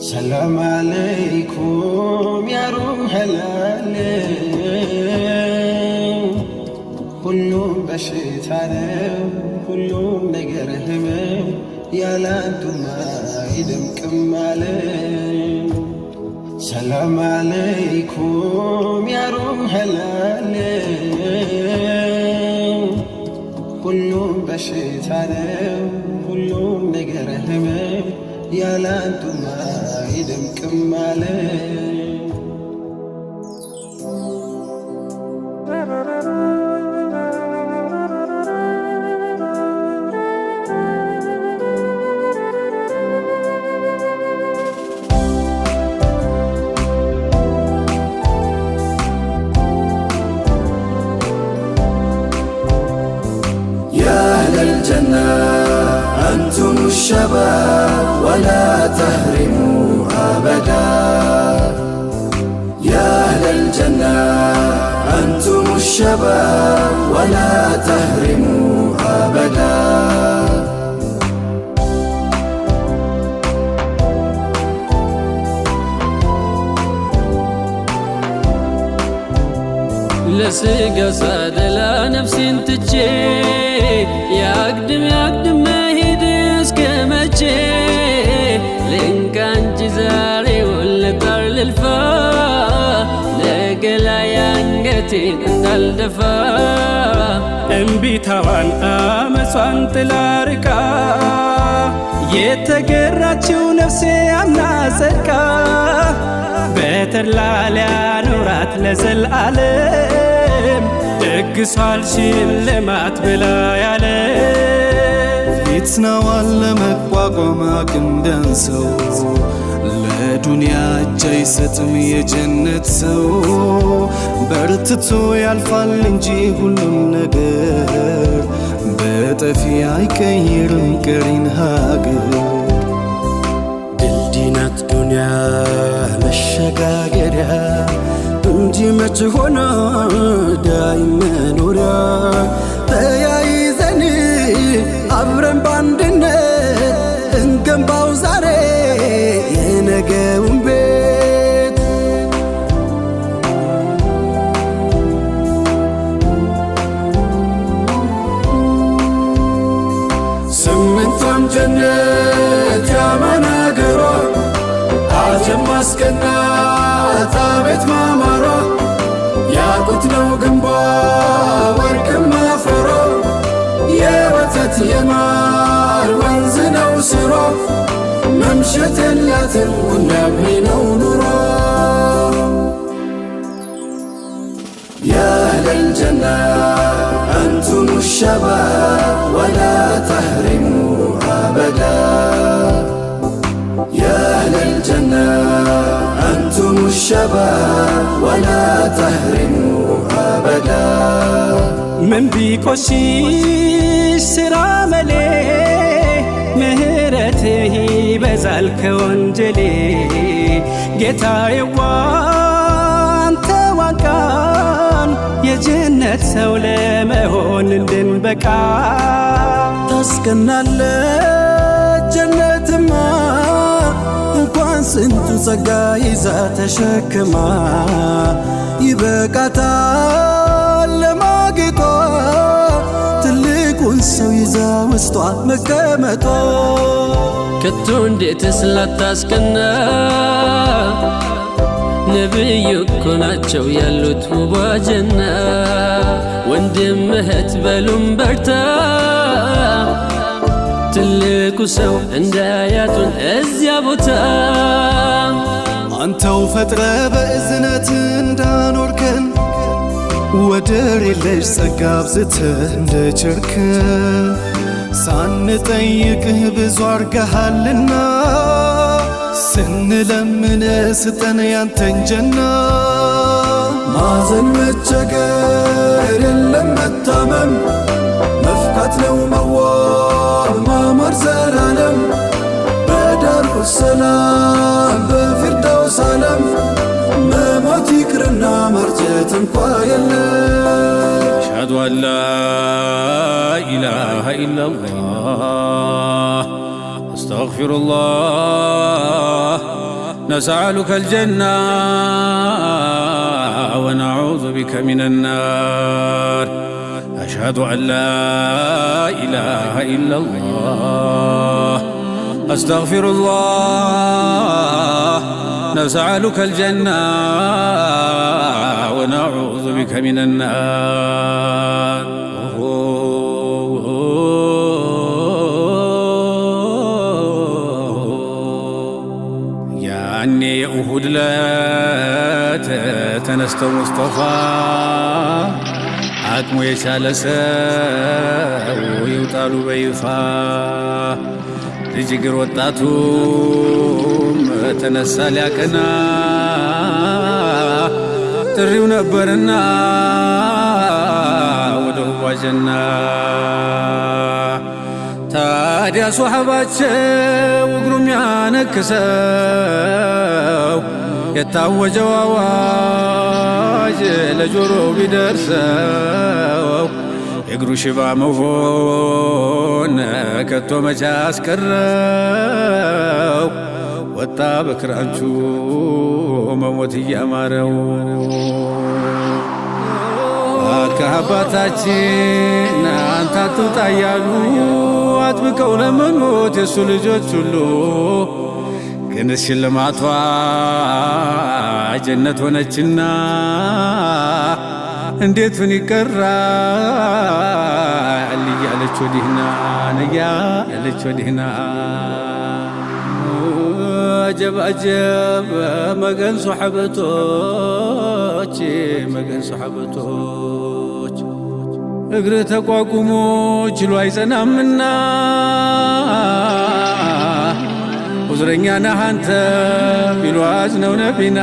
ሰላም አለይኩም ያ ሩህ አልዓለም ሁሉም በሽታ ነው ሁሉም ነገር ህመም ያላንቱማ ይደምቅም አለም ሰላም አለይኩም ያ ሩህ አልዓለም ሁሉም በሽታ ነው ሁሉም ነገር ህመም ያላንቱማ ይደምቅም አለም الجنة أنتم الشباب ولا تهرموا أبدا يا أهل الجنة أنتم الشباب ولا تهرموا أبدا لسيقى صادلا نفسي انتجي يقدم مهيد اسكمتشي لنكان جزاري واللطر للفا لقلا ينقتين اندالدفا انبيتاوان آمسوان تلاركا يتقراتشو نفسي عمنا سركا بيتر لاليا نورات لزل عالم دقسوال شلمات بلا يالي ፊትና ዋለ መቋቋም አቅም ቢያንሰው ለዱንያ እጅ አይሰጥም የጀነት ሰው በርትቶ ያልፋል እንጂ ሁሉም ነገር በጠፊ አይቀይርም ቀሪን ሀገር ድልድይ ናት ዱንያ መሸጋገሪያ እንጂ መች ሆነ ዳይም መኖሪያ ተያይዘን አብረን ባንድነት እንገንባው ዛሬ የነገውን ቤት ስምንቷም ጀነት ያመናገሯ አጀብ ማስቀናት አቤት ማማሯ ያቁት ነው ግንቧ ወርቅማ አፈሯ የወተት የማር ወንዝ ነው ስሯ መምሸት የላትም ሁሌም ነው ኑሯ يا أهل الجنة أنتم الشباب ولا تهرموا أبدا يا أهل الجنة أنتم الشباب ولا تهرموا أبدا من بيكوشيش سراملي مهرته بزال كونجلي جتاي وانت وكان የጀነት ሰው ለመሆን እንድንበቃ ታስቀናለች ጀነትማ እንኳን ስንቱ ጸጋ ይዛ ተሸክማ ይበቃታል ለማጌጧ ትልቁን ሰው ይዛ ውስጧ መቀመጧ ከቶ እንዴትስ ላታስቀና ነብዩ እኮ ናቸው ያሉት ውቧ ጀና ወንድም እህት በሉም በርታ ትልቁ ሰው እንዳያጡን እዚያ ቦታ አንተው ፈጥረ በእዝነት እንዳኖርከን ወደር የለሽ ጸጋ አብዝተህ እንደቸርከን ሳንጠይቅህ ብዙ አርገሃልና ስንለምን ስጠን ያንተን ጀና ማዘን መቸገር የለም መታመም መፍካት ነው መዋብ ማማር ዘላለም በዳሩ ሰላም በፊርዳውስ ዓለም መሞት ይቅርና ማርጀት እንኳ የለም أشهد أن لا إله إلا الله أستغفر الله نسألك الجنة ونعوذ بك من النار أشهد أن لا إله إلا الله أستغفر الله نسألك الجنة ونعوذ بك من النار يعني أهود لا تنست مصطفى አቅሙ የቻለ ሰው ይውጣሉ በይፋ ልጅ እግር ወጣቱም ተነሳ ሊያቀና ጥሪው ነበርና ወደ ህዋ ጀና ታዲያ ሷሐባቸው እግሩም ያነክሰው የታወጀው አዋጅ ለጆሮው ቢደርሰው የእግሩ ሽባ መሆን ከቶ መቼ አስቀረው ወጣ በክራንቹ መሞት እያማረው ከአባታችን አንተ አትውጣ እያሉ አጥብቀው ለመኑት የሱ ልጆች ሁሉ ግን ሽልማቷ ጀነት ሆነችና እንዴት ምን ይቀራል እያለች ወዲህና እያለች ወዲህና አጀብ አጀብ መገን ሶሐበቶች እግር ተቋቁሞ ችሎ አይጸናምና ዑዝረኛ ነህ አንተ ቢሏዝ ነው ነቢና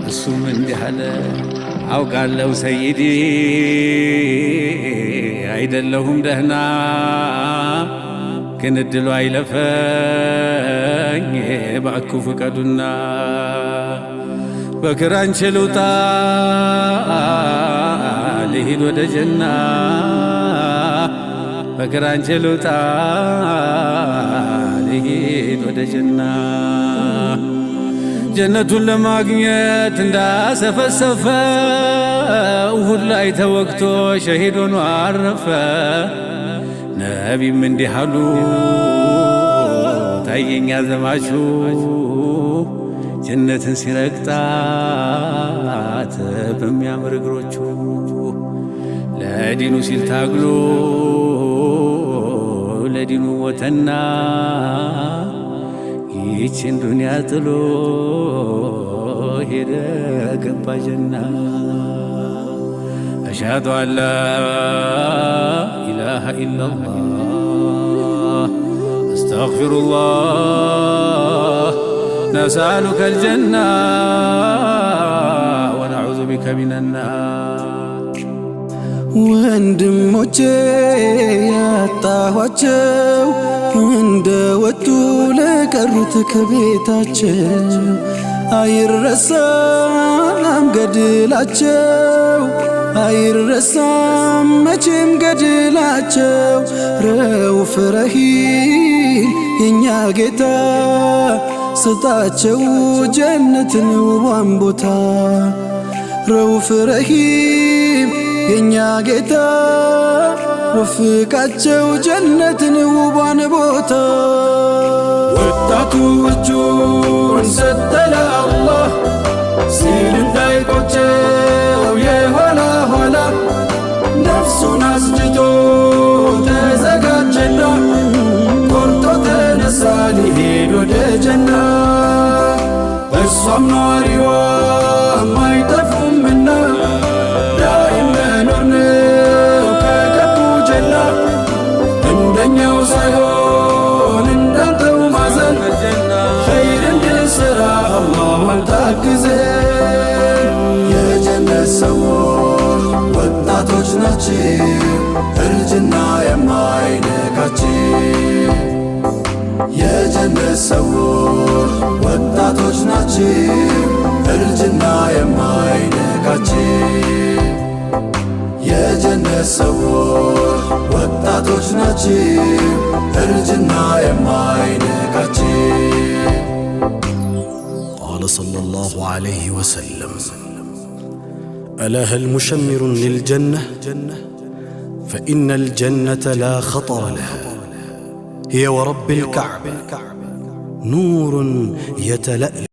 እሱም እንዲህ አለ አውቃለሁ ሰይዲ አይደለሁም ደህና ግን እድሉ አይለፈኝ እባክዎ ፍቀዱና በክራንች ልውጣ ልሂድ ወደ ጀና በክራንች ልውጣ ልሂድ ወደ ጀና ጀነቱን ለማግኘት እንዳሰፈሰፈ እሁድ ላይ ተወግቶ ሸሂድ ሆኖ አረፈ ነቢም እንዲህ አሉ ታየኛ ዘማቹ ጀነትን ሲረግጣት በሚያምር እግሮቹ ለዲኑ ሲል ታግሎ ለዲኑ ሞተና ይችን ዱንያ ጥሎ ሄደ ገባ ጀና أشهد أن لا إله إلا الله أستغفر الله نسألك الجنة ونعوذ بك من النار ወንድሞቼ ያጣኋቸው እንደ ወጡ ለቀሩት ከቤታቸው አይረሳም ገድላቸው አይረሳም መቼም ገድላቸው ረውፍ ረሂም የኛ ጌታ ስጣቸው ጀነትን ውቧን ቦታ ረውፍ ረሂም የኛ ጌታ ወፍቃቸው ጀነትን ውቧን ቦታ ወጣቱ እጁን ሰጠ ለአላህ ሲል እንዳይቆጨው የኋላ ኋላ ነፍሱን አስጅቶ ተዘጋጀና ቆርጦ ተነሳ ሊሄድ ወደ ጀና እሷም ኗሪዋ አይጠፉምና ዳይም መኖር ነው ከገቡ ጀና እንደኛው ሳይሆን እንዳንተው ማዘን ኸይር እንድንሰራ አላህን ታግዘን የጀነት ሰዎች ወጣቶች ናቸው እርጅና የማይነካቸው የጀነት ሰዎች ወጣቶች ናቸው እርጅና የማይነካቸው የጀነት ሰዎች ወጣቶች ናቸው እርጅና የማይነካቸው صلى الله عليه وسلم: ألا هل مشمر للجنة؟ فإن الجنة لا خطر لها، هي ورب الكعبة نور يتلألأ